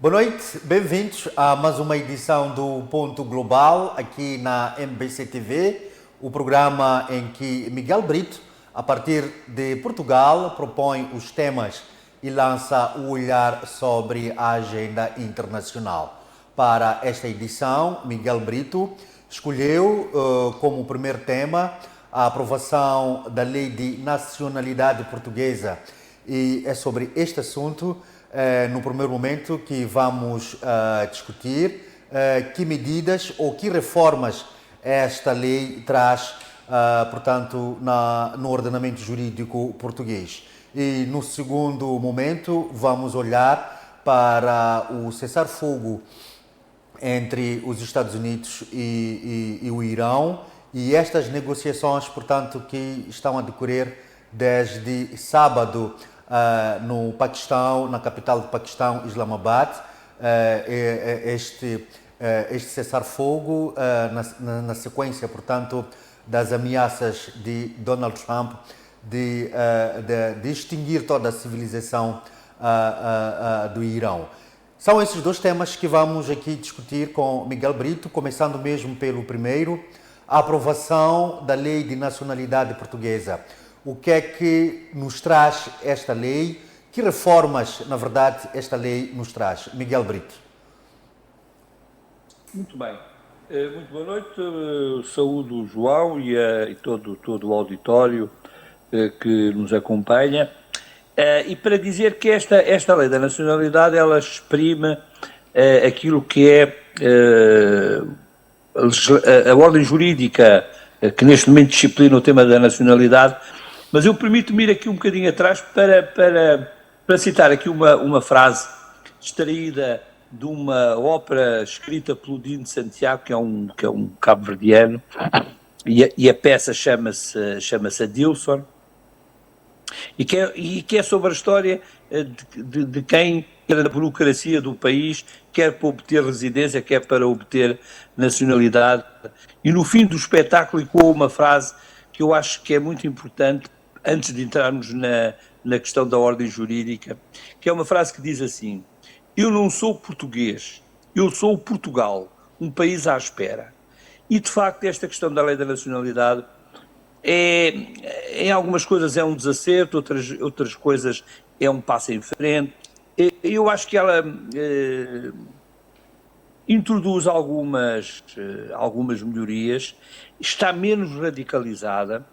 Boa noite, bem-vindos a mais uma edição do Ponto Global aqui na MBC TV, o programa em que Miguel Brito, a partir de Portugal, propõe os temas e lança o olhar sobre a agenda internacional. Para esta edição, Miguel Brito escolheu como primeiro tema a aprovação da Lei de Nacionalidade Portuguesa e é sobre este assunto no primeiro momento que vamos discutir que medidas ou que reformas esta lei traz, portanto, no ordenamento jurídico português. E no segundo momento vamos olhar para o cessar-fogo entre os Estados Unidos e o Irão e estas negociações, portanto, que estão a decorrer desde sábado no Paquistão, na capital do Paquistão, Islamabad. Este cessar-fogo na sequência, portanto, das ameaças de Donald Trump de extinguir toda a civilização do Irão. São esses dois temas que vamos aqui discutir com Miguel Brito, começando mesmo pelo primeiro, a aprovação da Lei de Nacionalidade Portuguesa. O que é que nos traz esta lei? Que reformas, na verdade, esta lei nos traz? Miguel Brito. Muito bem. Muito boa noite. Saúdo o João e todo o auditório que nos acompanha. E para dizer que esta lei da nacionalidade, ela exprime aquilo que é a ordem jurídica que neste momento disciplina o tema da nacionalidade. Mas eu permito-me ir aqui um bocadinho atrás para citar aqui uma frase extraída de uma ópera escrita pelo Dino de Santiago, que é um cabo-verdiano, e a peça chama-se Adilson, e que é sobre a história de quem era da burocracia do país, quer para obter residência, quer para obter nacionalidade. E no fim do espetáculo ecoou uma frase que eu acho que é muito importante, antes de entrarmos na questão da ordem jurídica, que é uma frase que diz assim: eu não sou português, eu sou Portugal, um país à espera. E de facto esta questão da lei da nacionalidade em algumas coisas é um desacerto, outras coisas é um passo em frente. Eu acho que ela introduz algumas melhorias, está menos radicalizada.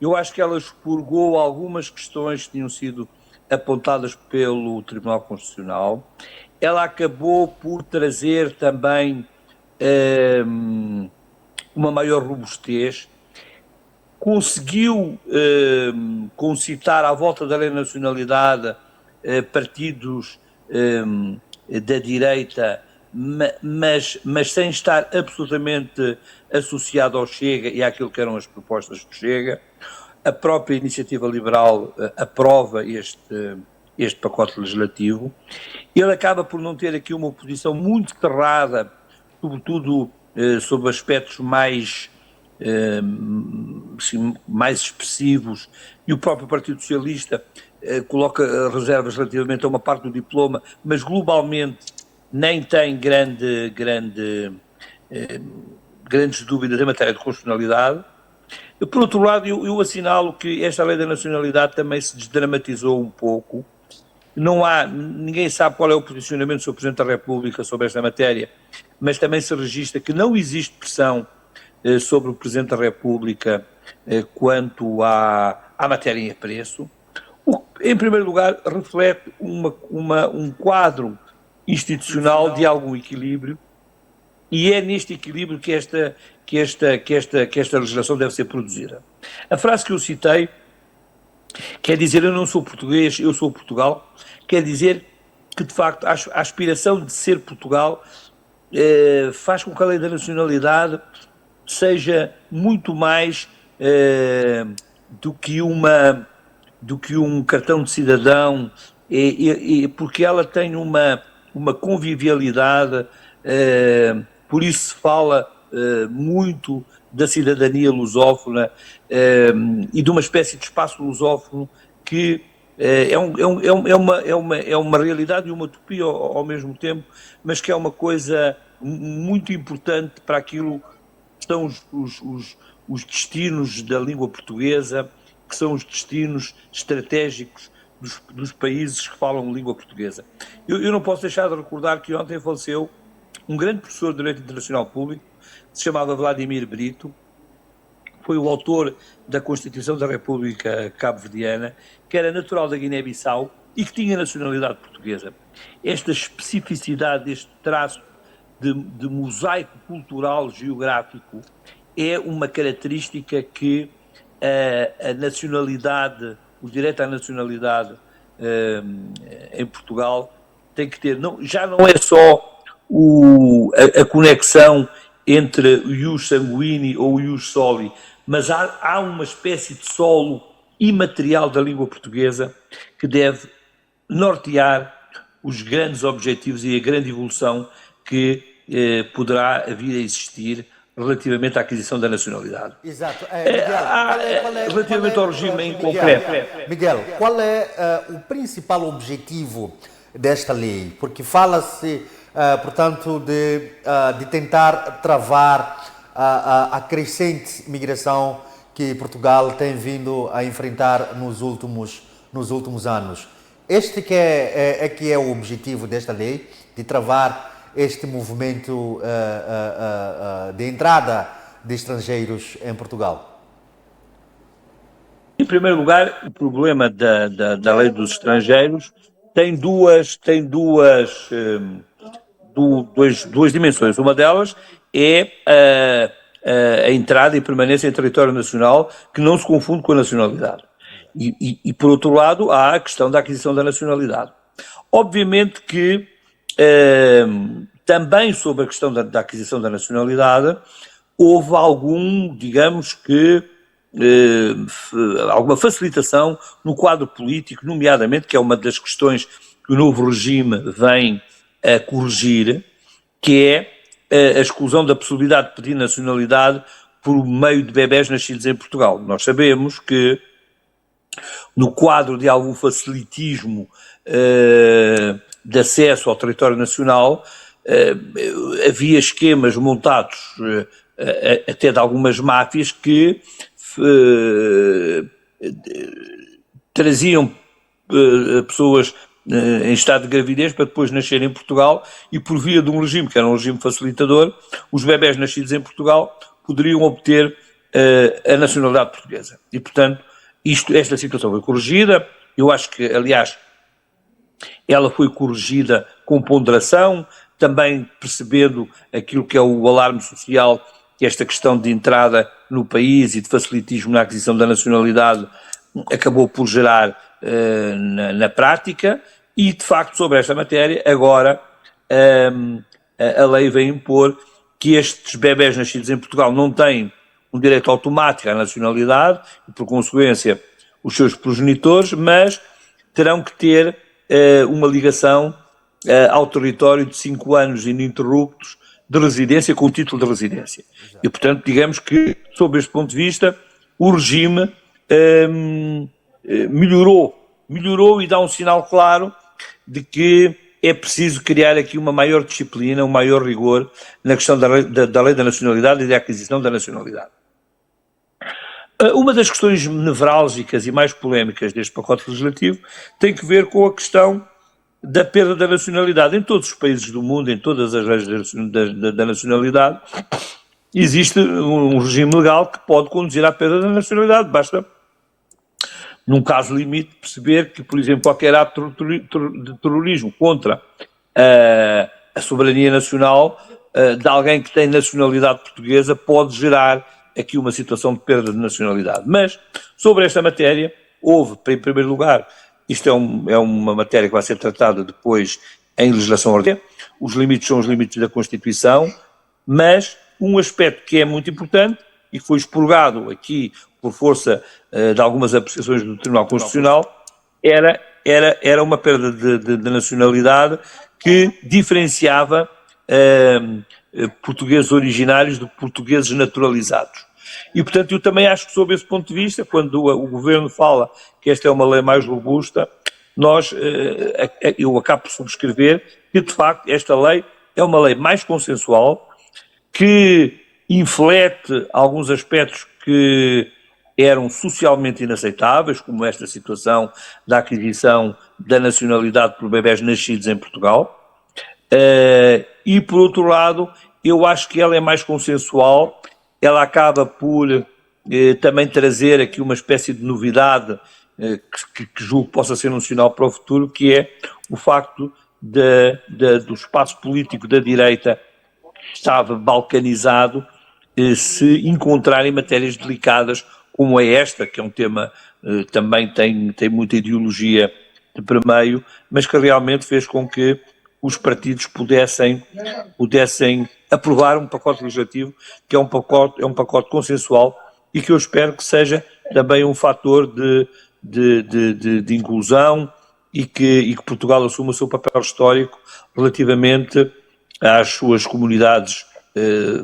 Eu acho que ela expurgou algumas questões que tinham sido apontadas pelo Tribunal Constitucional. Ela acabou por trazer também uma maior robustez. Conseguiu concitar à volta da lei da nacionalidade partidos da direita, mas sem estar absolutamente associado ao Chega e àquilo que eram as propostas do Chega. A própria Iniciativa Liberal aprova este pacote legislativo. Ele acaba por não ter aqui uma posição muito cerrada, sobretudo sobre aspectos mais expressivos, e o próprio Partido Socialista coloca reservas relativamente a uma parte do diploma, mas globalmente nem tem grandes dúvidas em matéria de constitucionalidade. Por outro lado, eu assinalo que esta lei da nacionalidade também se desdramatizou um pouco. Ninguém sabe qual é o posicionamento do Sr. Presidente da República sobre esta matéria, mas também se registra que não existe pressão sobre o Presidente da República quanto à matéria em apreço. Em primeiro lugar, reflete um quadro institucional de algum equilíbrio, e é neste equilíbrio que esta legislação deve ser produzida. A frase que eu citei, quer dizer, eu não sou português, eu sou Portugal, quer dizer que, de facto, a aspiração de ser Portugal faz com que a lei da nacionalidade seja muito mais do que um cartão de cidadão, porque ela tem uma convivialidade, por isso se fala muito da cidadania lusófona e de uma espécie de espaço lusófono que é uma realidade e uma utopia ao mesmo tempo, mas que é uma coisa muito importante para aquilo que são os destinos da língua portuguesa, que são os destinos estratégicos dos países que falam língua portuguesa. Eu não posso deixar de recordar que ontem faleceu um grande professor de Direito Internacional Público, que se chamava Vladimir Brito, foi o autor da Constituição da República Cabo-Verdiana, que era natural da Guiné-Bissau e que tinha nacionalidade portuguesa. Esta especificidade, este traço de mosaico cultural geográfico é uma característica que a nacionalidade, o direito à nacionalidade em Portugal tem que ter. Já não é só a conexão entre o ius sanguíneo ou o ius soli, mas há uma espécie de solo imaterial da língua portuguesa que deve nortear os grandes objetivos e a grande evolução que poderá vir a existir relativamente à aquisição da nacionalidade. Exato. Miguel, relativamente ao regime em concreto. Miguel, qual é o principal objetivo desta lei? Porque fala-se, portanto, de tentar travar a crescente migração que Portugal tem vindo a enfrentar nos últimos anos. Este que é o objetivo desta lei, de travar este movimento de entrada de estrangeiros em Portugal? Em primeiro lugar, o problema da lei dos estrangeiros tem duas dimensões. Uma delas é a entrada e permanência em território nacional, que não se confunde com a nacionalidade. E por outro lado, há a questão da aquisição da nacionalidade. Obviamente que também sobre a questão da aquisição da nacionalidade houve alguma facilitação no quadro político, nomeadamente, que é uma das questões que o novo regime vem a corrigir, que é a exclusão da possibilidade de pedir nacionalidade por meio de bebés nascidos em Portugal. Nós sabemos que no quadro de algum facilitismo de acesso ao território nacional, havia esquemas montados até de algumas máfias que traziam pessoas em estado de gravidez para depois nascerem em Portugal e por via de um regime que era um regime facilitador, os bebés nascidos em Portugal poderiam obter a nacionalidade portuguesa. E, portanto, esta situação foi corrigida. Eu acho que, aliás, ela foi corrigida com ponderação, também percebendo aquilo que é o alarme social, que esta questão de entrada no país e de facilitismo na aquisição da nacionalidade acabou por gerar na prática, e de facto sobre esta matéria agora a lei vem impor que estes bebés nascidos em Portugal não têm um direito automático à nacionalidade e por consequência os seus progenitores, mas terão que ter uma ligação ao território de 5 anos ininterruptos de residência, com o título de residência. Exato. E, portanto, digamos que, sob este ponto de vista, o regime melhorou e dá um sinal claro de que é preciso criar aqui uma maior disciplina, um maior rigor na questão da lei da nacionalidade e da aquisição da nacionalidade. Uma das questões nevrálgicas e mais polémicas deste pacote legislativo tem que ver com a questão da perda da nacionalidade. Em todos os países do mundo, em todas as leis da nacionalidade, existe um regime legal que pode conduzir à perda da nacionalidade. Basta, num caso limite, perceber que, por exemplo, qualquer ato de terrorismo contra a soberania nacional de alguém que tem nacionalidade portuguesa pode gerar aqui uma situação de perda de nacionalidade. Mas, sobre esta matéria, houve, em primeiro lugar, isto é uma matéria que vai ser tratada depois em legislação ordinária, os limites são os limites da Constituição, mas um aspecto que é muito importante e que foi expurgado aqui por força de algumas apreciações do Tribunal Constitucional, era uma perda de nacionalidade que diferenciava portugueses originários de portugueses naturalizados. E, portanto, eu também acho que, sob esse ponto de vista, quando o Governo fala que esta é uma lei mais robusta, eu acabo por subscrever que, de facto, esta lei é uma lei mais consensual, que inflete alguns aspectos que eram socialmente inaceitáveis, como esta situação da aquisição da nacionalidade por bebés nascidos em Portugal. E, por outro lado, eu acho que ela é mais consensual, ela acaba por também trazer aqui uma espécie de novidade que julgo que possa ser um sinal para o futuro, que é o facto do espaço político da direita, que estava balcanizado, se encontrar em matérias delicadas como é esta, que é um tema também tem muita ideologia de permeio, mas que realmente fez com que os partidos pudessem aprovar um pacote legislativo que é um pacote consensual e que eu espero que seja também um fator de inclusão e que Portugal assuma o seu papel histórico relativamente às suas comunidades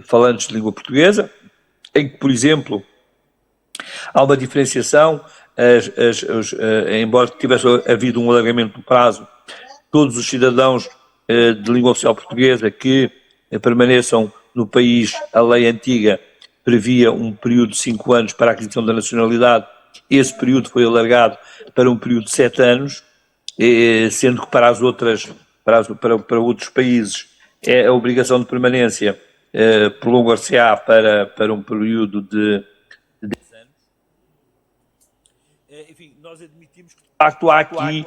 falantes de língua portuguesa, em que, por exemplo, há uma diferenciação, embora tivesse havido um alargamento do prazo, todos os cidadãos de língua oficial portuguesa que permaneçam no país, a lei antiga previa um período de 5 anos para a aquisição da nacionalidade, esse período foi alargado para um período de 7 anos, sendo que para outros países a obrigação de permanência prolongar-se-á para um período de 10 anos. Enfim, nós admitimos que de facto há aqui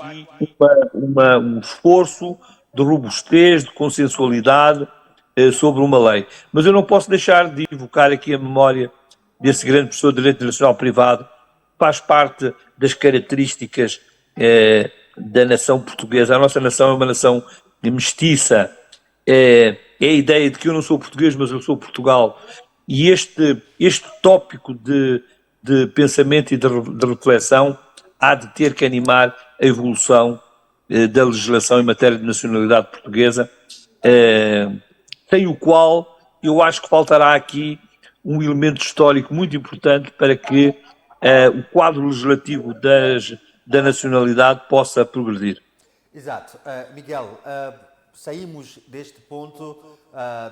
um esforço de robustez, de consensualidade sobre uma lei. Mas eu não posso deixar de evocar aqui a memória desse grande professor de Direito Internacional Privado, que faz parte das características da nação portuguesa. A nossa nação é uma nação mestiça, é a ideia de que eu não sou português, mas eu sou Portugal. E este tópico de pensamento e de reflexão há de ter que animar a evolução da legislação em matéria de nacionalidade portuguesa, sem o qual eu acho que faltará aqui um elemento histórico muito importante para que o quadro legislativo da nacionalidade possa progredir. Exato. Miguel, saímos deste ponto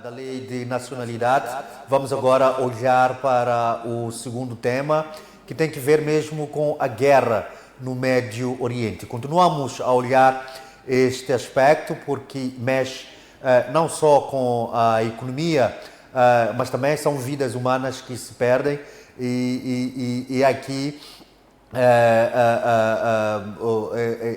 da lei de nacionalidade. Vamos agora olhar para o segundo tema, que tem que ver mesmo com a guerra no Médio Oriente. Continuamos a olhar este aspecto porque mexe não só com a economia, mas também são vidas humanas que se perdem e aqui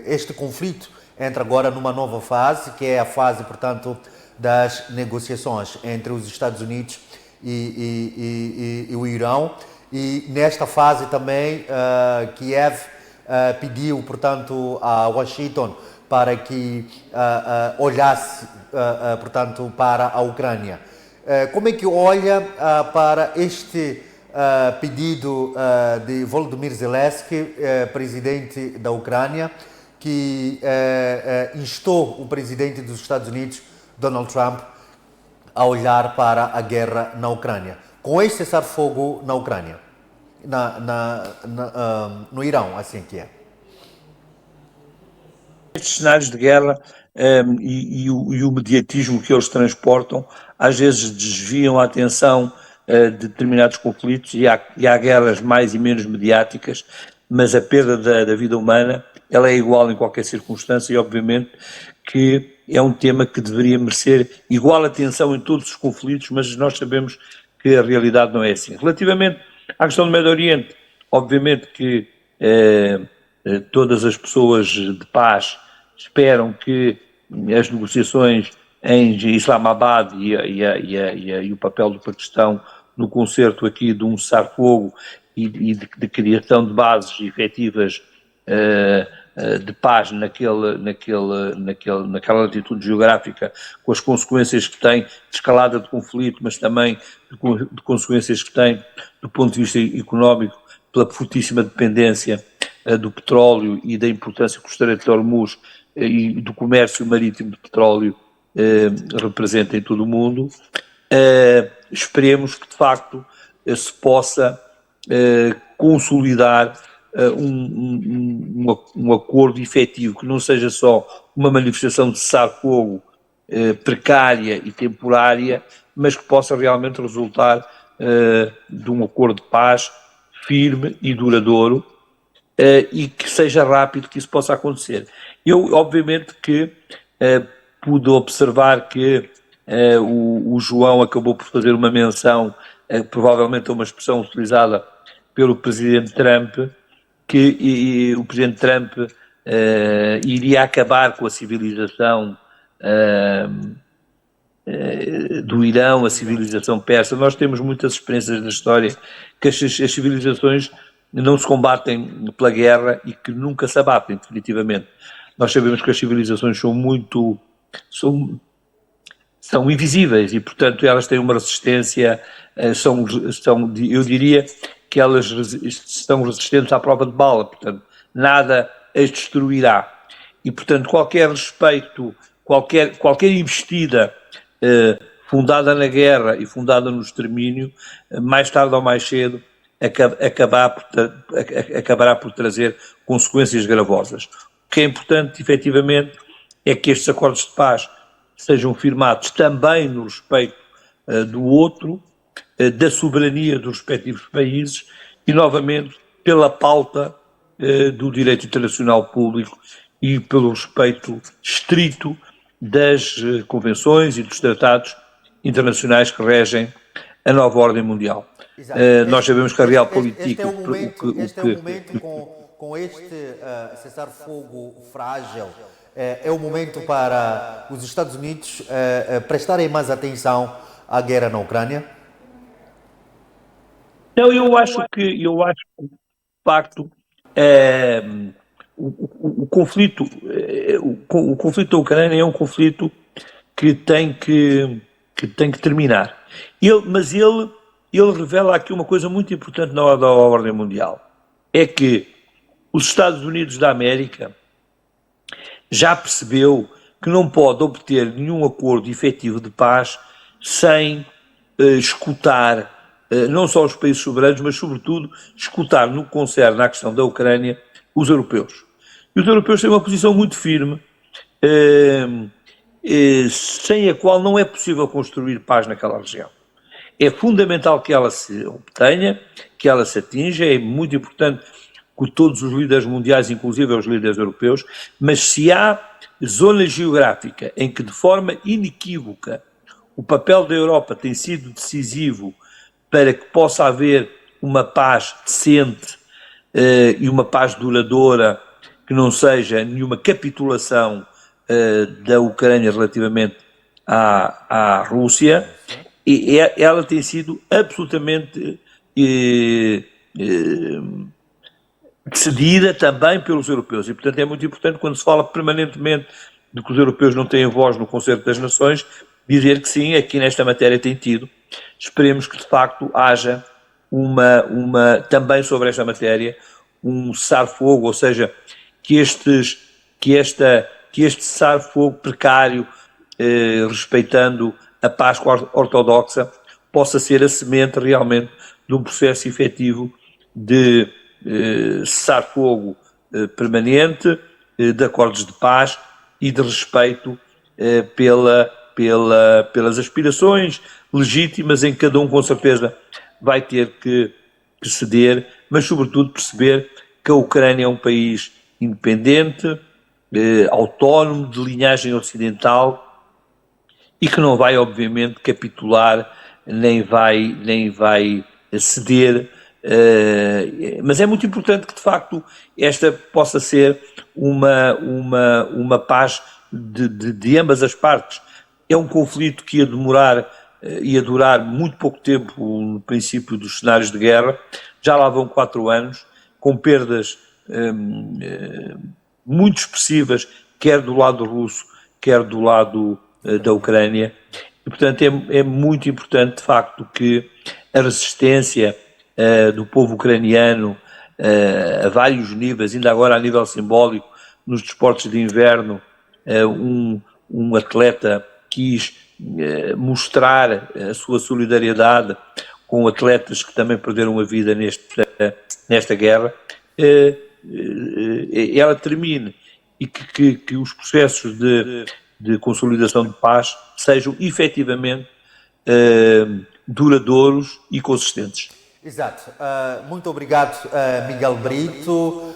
este conflito entra agora numa nova fase, que é a fase, portanto, das negociações entre os Estados Unidos e o Irão. E nesta fase também Kiev pediu, portanto, a Washington para que olhasse, portanto, para a Ucrânia. Como é que olha para este pedido de Volodymyr Zelensky, presidente da Ucrânia, que instou o presidente dos Estados Unidos, Donald Trump, a olhar para a guerra na Ucrânia? Com este cessar-fogo na Ucrânia, no Irão, assim que é. Estes cenários de guerra e o mediatismo que eles transportam às vezes desviam a atenção de determinados conflitos e há guerras mais e menos mediáticas, mas a perda da vida humana ela é igual em qualquer circunstância e obviamente que é um tema que deveria merecer igual atenção em todos os conflitos, mas nós sabemos que a realidade não é assim. Relativamente à questão do Médio Oriente, obviamente que todas as pessoas de paz esperam que as negociações em Islamabad e o papel do Paquistão no concerto aqui de um cessar-fogo e de criação de bases efetivas de paz naquela latitude geográfica, com as consequências que tem de escalada de conflito, mas também de consequências que tem do ponto de vista económico, pela fortíssima dependência do petróleo e da importância que o Estreito de Hormuz e do comércio marítimo de petróleo representa em todo o mundo. Esperemos que, de facto, se possa consolidar um acordo efetivo, que não seja só uma manifestação de cessar-fogo precária e temporária, mas que possa realmente resultar de um acordo de paz firme e duradouro, e que seja rápido que isso possa acontecer. Eu, obviamente, que pude observar que o João acabou por fazer uma menção, provavelmente a uma expressão utilizada pelo Presidente Trump, que o Presidente Trump iria acabar com a civilização do Irão, a civilização persa. Nós temos muitas experiências da história que as civilizações não se combatem pela guerra e que nunca se abatem, definitivamente. Nós sabemos que as civilizações são invisíveis e, portanto, elas têm uma resistência, eu diria que elas estão resistentes à prova de bala, portanto, nada as destruirá. E, portanto, qualquer respeito, qualquer investida fundada na guerra e fundada no extermínio, mais tarde ou mais cedo, acabará por trazer consequências gravosas. O que é importante, efetivamente, é que estes acordos de paz sejam firmados também no respeito do outro, da soberania dos respectivos países e, novamente, pela pauta do direito internacional público e pelo respeito estrito das convenções e dos tratados internacionais que regem a nova ordem mundial. Nós sabemos que a realpolitik... Este é o momento com este cessar-fogo frágil, é o momento para os Estados Unidos prestarem mais atenção à guerra na Ucrânia? Não, eu acho que, de facto, o conflito da Ucrânia é um conflito que tem que terminar. Mas ele revela aqui uma coisa muito importante na ordem mundial. É que os Estados Unidos da América já percebeu que não pode obter nenhum acordo efetivo de paz sem escutar não só os países soberanos, mas sobretudo escutar no que concerne à questão da Ucrânia os europeus. E os europeus têm uma posição muito firme, sem a qual não é possível construir paz naquela região. É fundamental que ela se obtenha, que ela se atinja, é muito importante que todos os líderes mundiais, inclusive os líderes europeus, mas se há zona geográfica em que de forma inequívoca o papel da Europa tem sido decisivo para que possa haver uma paz decente e uma paz duradoura, que não seja nenhuma capitulação da Ucrânia relativamente à Rússia, e ela tem sido absolutamente cedida também pelos europeus. E, portanto, é muito importante, quando se fala permanentemente de que os europeus não têm voz no Concerto das Nações, dizer que sim, aqui nesta matéria tem tido. Esperemos que, de facto, haja também sobre esta matéria, um cessar-fogo, ou seja, que este cessar-fogo precário, respeitando a Páscoa ortodoxa, possa ser a semente realmente de um processo efetivo de cessar-fogo permanente, de acordos de paz e de respeito pelas aspirações legítimas, em que cada um com certeza vai ter que ceder, mas sobretudo perceber que a Ucrânia é um país independente, autónomo, de linhagem ocidental, e que não vai obviamente capitular, nem vai ceder, mas é muito importante que de facto esta possa ser uma paz de ambas as partes. É um conflito que ia durar muito pouco tempo no princípio dos cenários de guerra, já lá vão 4 anos, com perdas muito expressivas, quer do lado russo, quer do lado da Ucrânia, e portanto é muito importante de facto que a resistência do povo ucraniano a vários níveis, ainda agora a nível simbólico, nos desportos de inverno, um atleta quis mostrar a sua solidariedade com atletas que também perderam a vida nesta guerra, ela termine e que os processos de consolidação de paz sejam efetivamente duradouros e consistentes. Exato. Muito obrigado, Miguel Brito,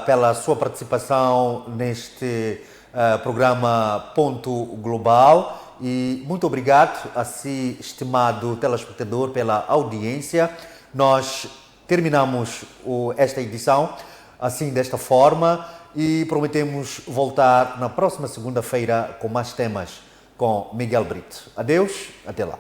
pela sua participação neste programa Ponto Global e muito obrigado a si, estimado telespectador, pela audiência. Nós terminamos esta edição assim, desta forma, e prometemos voltar na próxima segunda-feira com mais temas com Miguel Brito. Adeus, até lá.